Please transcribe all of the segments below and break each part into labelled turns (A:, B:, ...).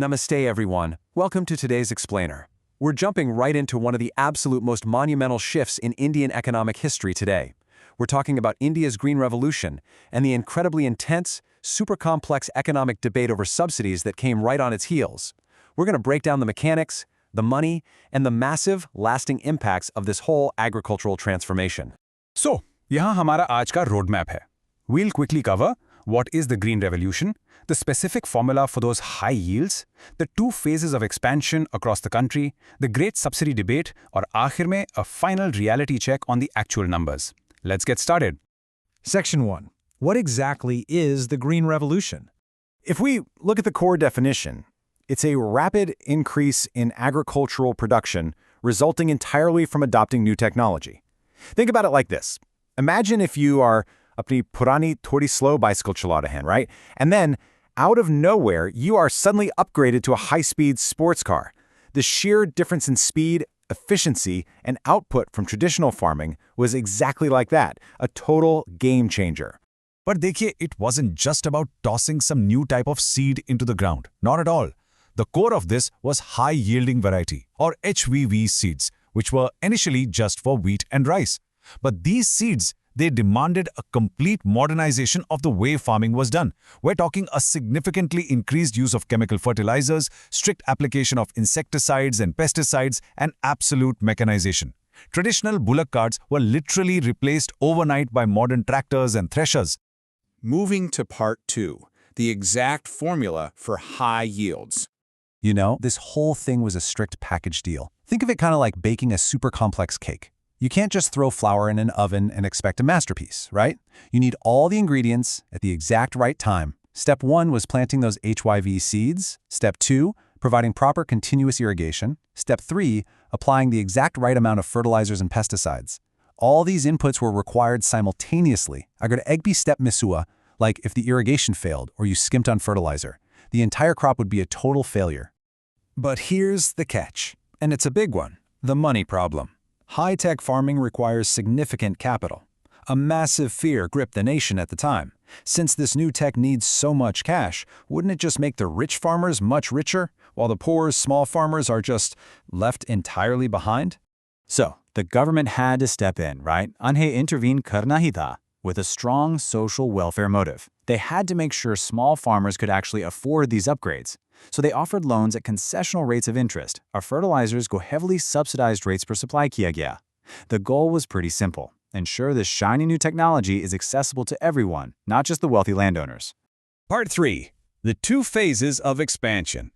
A: Namaste, everyone. Welcome to today's Explainer. We're jumping right into one of the absolute most monumental shifts in Indian economic history today. We're talking about India's Green Revolution and the incredibly intense, super complex economic debate over subsidies that came right on its heels. We're going to break down the mechanics, the money, and the massive, lasting impacts of this whole agricultural transformation.
B: So, यहाँ हमारा आज का roadmap है. We'll quickly cover what is the Green Revolution, the specific formula for those high yields, the two phases of expansion across the country, the great subsidy debate, और आखिर में a final reality check on the actual numbers. Let's get started.
C: Section 1. What exactly is the Green Revolution?
A: If we look at the core definition, it's a rapid increase in agricultural production resulting entirely from adopting new technology. Think about it like this. Imagine if you are apni purani thodi slow bicycle chala rahe hain, right? And then, out of nowhere, you are suddenly upgraded to a high-speed sports car. The sheer difference in speed, efficiency, and output from traditional farming was exactly like that, a total game changer.
D: But देखिए, it wasn't just about tossing some new type of seed into the ground. Not at all. The core of this was high-yielding variety, or HVV seeds, which were initially just for wheat and rice. But these seeds, they demanded a complete modernization of the way farming was done. We're talking a significantly increased use of chemical fertilizers, strict application of insecticides and pesticides, and absolute mechanization. Traditional bullock carts were literally replaced overnight by modern tractors and threshers.
E: Moving to part 2, the exact formula for high yields.
A: You know, this whole thing was a strict package deal. Think of it kind of like baking a super complex cake. You can't just throw flour in an oven and expect a masterpiece, right? You need all the ingredients at the exact right time. Step 1 was planting those HYV seeds. Step 2, providing proper continuous irrigation. Step 3, applying the exact right amount of fertilizers and pesticides. All these inputs were required simultaneously. Agar egbi step misua, like if the irrigation failed or you skimped on fertilizer, the entire crop would be a total failure.
C: But here's the catch, and it's a big one, the money problem. High-tech farming requires significant capital. A massive fear gripped the nation at the time. Since this new tech needs so much cash, wouldn't it just make the rich farmers much richer, while the poor, small farmers are just left entirely behind?
F: So, the government had to step in, right? Anhe intervene karna hi tha, with a strong social welfare motive. They had to make sure small farmers could actually afford these upgrades. So they offered loans at concessional rates of interest. Our fertilizers go heavily subsidized rates per supply kiya gaya. The goal was pretty simple. Ensure this shiny new technology is accessible to everyone, not just the wealthy landowners.
B: Part 3. The two phases of expansion.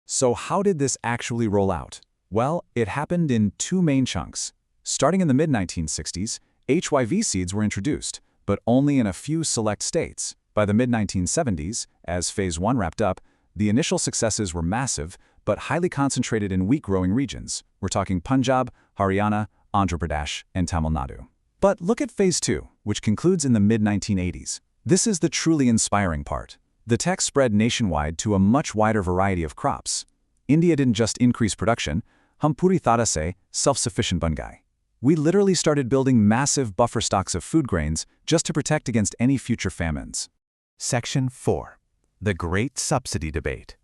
C: So how did this actually roll out? Well, it happened in two main chunks. Starting in the mid-1960s, HYV seeds were introduced, but only in a few select states. By the mid-1970s, as Phase 1 wrapped up, the initial successes were massive, but highly concentrated in wheat-growing regions. We're talking Punjab, Haryana, Andhra Pradesh, and Tamil Nadu. But look at Phase 2, which concludes in the mid-1980s. This is the truly inspiring part. The tech spread nationwide to a much wider variety of crops. India didn't just increase production, hum puri tarah se self-sufficient ban gaye. We literally started building massive buffer stocks of food grains just to protect against any future famines.
A: Section 4. The Great Subsidy Debate.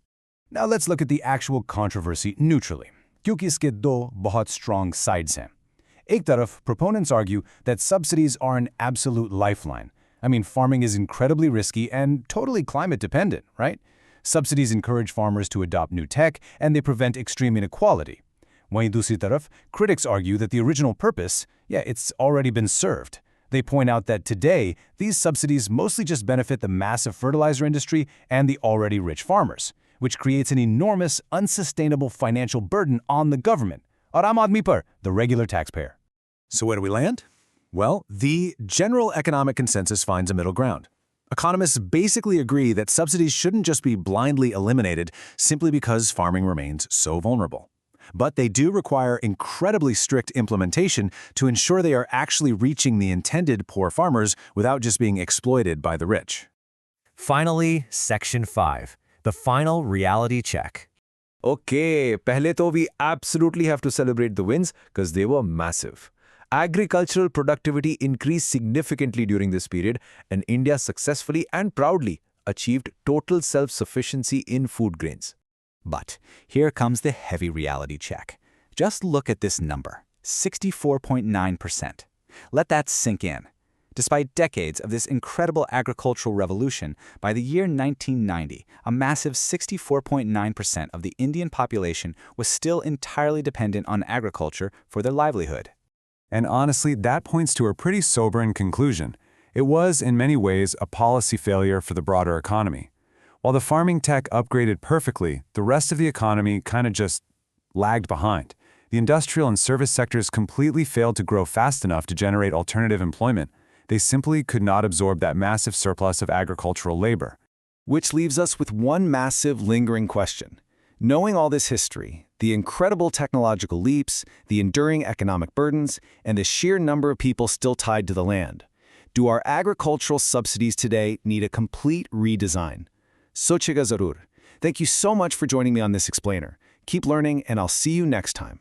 B: Now let's look at the actual controversy neutrally, क्योंकि इसके दो बहुत strong sides हैं. एक तरफ, proponents argue that subsidies are an absolute lifeline. I mean, farming is incredibly risky and totally climate dependent, right? Subsidies encourage farmers to adopt new tech and they prevent extreme inequality. वहीं दूसरी तरफ, critics argue that the original purpose, it's already been served. They point out that today, these subsidies mostly just benefit the massive fertilizer industry and the already rich farmers, which creates an enormous, unsustainable financial burden on the government, और आम आदमी पर, the regular taxpayer.
A: So where do we land? Well, the general economic consensus finds a middle ground. Economists basically agree that subsidies shouldn't just be blindly eliminated simply because farming remains so vulnerable. But they do require incredibly strict implementation to ensure they are actually reaching the intended poor farmers without just being exploited by the rich.
G: Finally, Section 5, the final reality check.
H: Okay, pehle to we absolutely have to celebrate the wins because they were massive. Agricultural productivity increased significantly during this period, and India successfully and proudly achieved total self-sufficiency in food grains.
F: But here comes the heavy reality check. Just look at this number, 64.9%. Let that sink in. Despite decades of this incredible agricultural revolution, by the year 1990, a massive 64.9% of the Indian population was still entirely dependent on agriculture for their livelihood.
A: And honestly, that points to a pretty sobering conclusion. It was, in many ways, a policy failure for the broader economy. While the farming tech upgraded perfectly, the rest of the economy kind of just lagged behind. The industrial and service sectors completely failed to grow fast enough to generate alternative employment. They simply could not absorb that massive surplus of agricultural labor.
B: Which leaves us with one massive lingering question. Knowing all this history, the incredible technological leaps, the enduring economic burdens, and the sheer number of people still tied to the land, do our agricultural subsidies today need a complete redesign? Sochega Zarur. Thank you so much for joining me on this explainer. Keep learning, and I'll see you next time.